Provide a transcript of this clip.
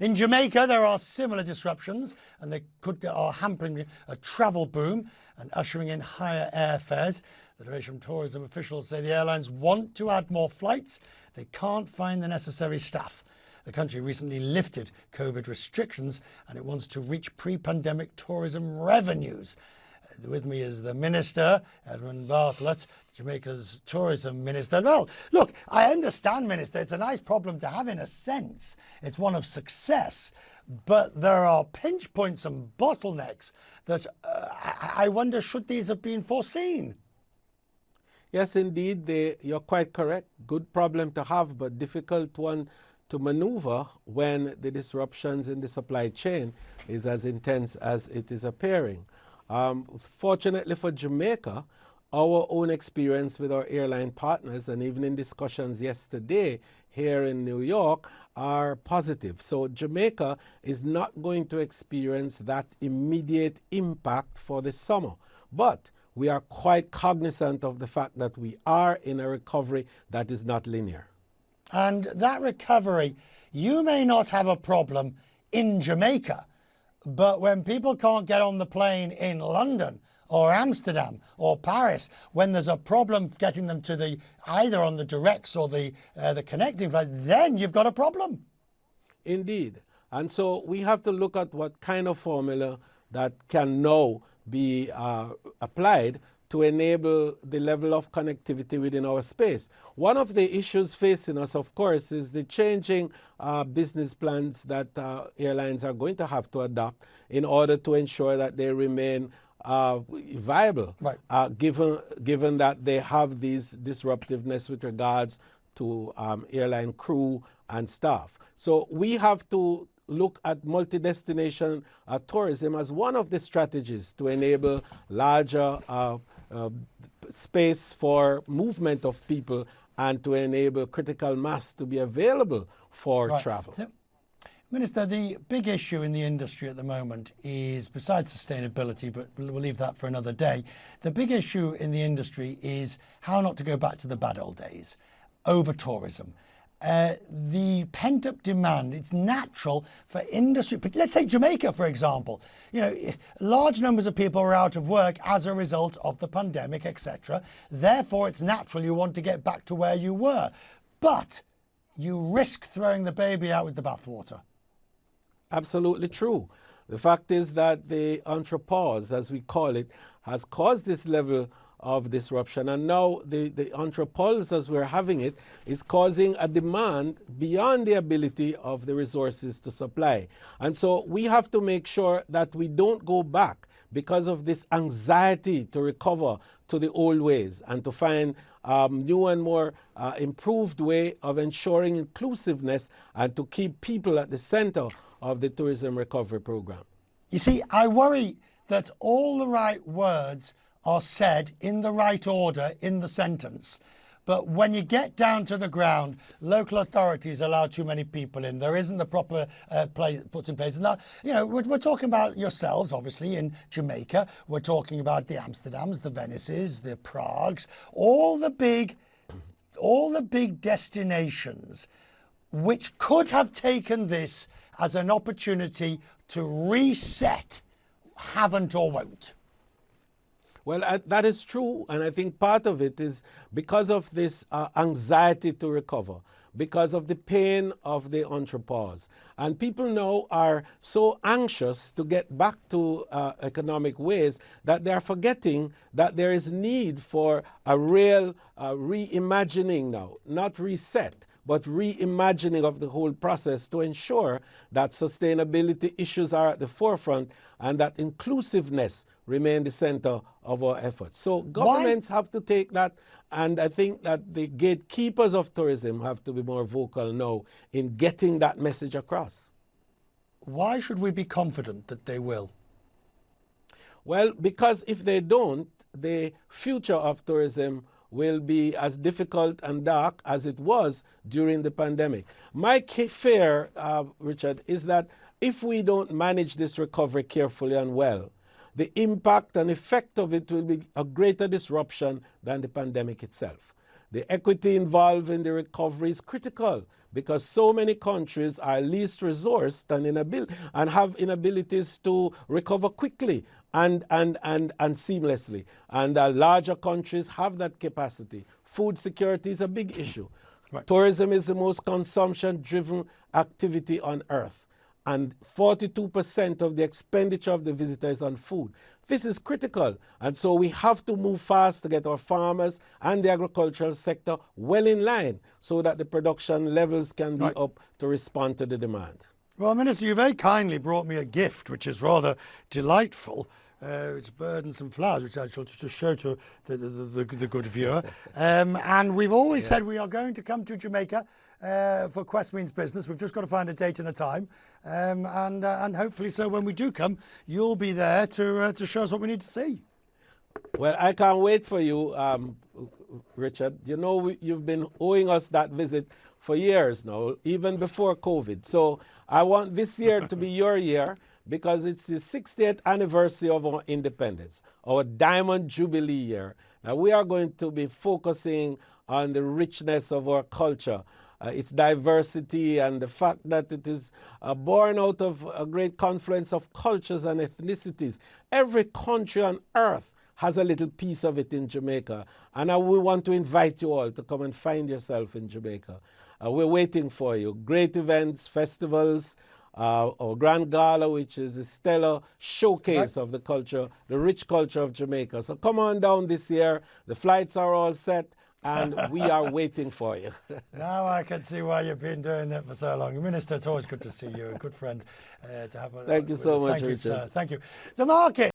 In Jamaica, there are similar disruptions, and they are hampering a travel boom and ushering in higher airfares. The Federation tourism officials say the airlines want to add more flights. They can't find the necessary staff. The country recently lifted COVID restrictions, and it wants to reach pre-pandemic tourism revenues. With me is the Minister, Edmund Bartlett, Jamaica's tourism minister. Well, look, I understand, Minister, it's a nice problem to have in a sense. It's one of success. But there are pinch points and bottlenecks that I wonder, should these have been foreseen? Yes, indeed, you're quite correct. Good problem to have, but difficult one to maneuver when the disruptions in the supply chain is as intense as it is appearing. Fortunately for Jamaica, our own experience with our airline partners and even in discussions yesterday here in New York are positive. So Jamaica is not going to experience that immediate impact for the summer. But we are quite cognizant of the fact that we are in a recovery that is not linear. And that recovery, you may not have a problem in Jamaica, but when people can't get on the plane in London or Amsterdam or Paris, when there's a problem getting them to either on the directs or the connecting flights, then you've got a problem. Indeed. And so we have to look at what kind of formula that can now be applied to enable the level of connectivity within our space. One of the issues facing us, of course, is the changing business plans that airlines are going to have to adopt in order to ensure that they remain viable, right. Given that they have these disruptiveness with regards to airline crew and staff. So we have to look at multi-destination tourism as one of the strategies to enable larger space for movement of people and to enable critical mass to be available for right. travel. So, Minister, the big issue in the industry at the moment is, besides sustainability, but we'll leave that for another day, the big issue in the industry is how not to go back to the bad old days, over-tourism. The pent-up demand, it's natural for industry, but let's take Jamaica, for example. You know, large numbers of people are out of work as a result of the pandemic, etc. Therefore, it's natural you want to get back to where you were. But you risk throwing the baby out with the bathwater. Absolutely true. The fact is that the entrepause, as we call it, has caused this level of disruption, and now the entrepause as we're having it is causing a demand beyond the ability of the resources to supply. And so we have to make sure that we don't go back because of this anxiety to recover to the old ways and to find new and more improved way of ensuring inclusiveness and to keep people at the center of the tourism recovery program. You see, I worry that all the right words are said in the right order in the sentence. But when you get down to the ground, local authorities allow too many people in. There isn't the proper play put in place. And that, you know, we're talking about yourselves, obviously, in Jamaica. We're talking about the Amsterdams, the Venices, the Pragues, all the big destinations which could have taken this as an opportunity to reset, haven't or won't. Well, that is true, and I think part of it is because of this anxiety to recover, because of the pain of the entrepreneurs. And people now are so anxious to get back to economic ways that they are forgetting that there is need for a real reimagining now, not reset, but reimagining of the whole process to ensure that sustainability issues are at the forefront and that inclusiveness remain the center of our efforts. So governments have to take that, and I think that the gatekeepers of tourism have to be more vocal now in getting that message across. Why should we be confident that they will? Well, because if they don't, the future of tourism will be as difficult and dark as it was during the pandemic. My fear, Richard, is that if we don't manage this recovery carefully and well, the impact and effect of it will be a greater disruption than the pandemic itself. The equity involved in the recovery is critical because so many countries are least resourced and have inabilities to recover quickly and seamlessly. And larger countries have that capacity. Food security is a big issue. Right. Tourism is the most consumption-driven activity on earth, and 42% of the expenditure of the visitor is on food. This is critical, and so we have to move fast to get our farmers and the agricultural sector well in line so that the production levels can be up to respond to the demand. Well, Minister, you very kindly brought me a gift, which is rather delightful. It's birds and some flowers, which I shall just show to the good viewer. And we've always said we are going to come to Jamaica for Quest Means Business. We've just got to find a date and a time. And hopefully so when we do come, you'll be there to show us what we need to see. Well, I can't wait for you, Richard. You know, you've been owing us that visit for years now, even before COVID. So I want this year to be your year, because it's the 60th anniversary of our independence, our Diamond Jubilee year. Now we are going to be focusing on the richness of our culture, its diversity, and the fact that it is born out of a great confluence of cultures and ethnicities. Every country on earth has a little piece of it in Jamaica, and we want to invite you all to come and find yourself in Jamaica. We're waiting for you. Great events, festivals, our Grand Gala, which is a stellar showcase of the culture, the rich culture of Jamaica. So come on down this year. The flights are all set, and we are waiting for you. Now I can see why you've been doing that for so long. Minister, it's always good to see you, a good friend to have. Thank you so much, Thank you, Richard. sir. Thank you. The market.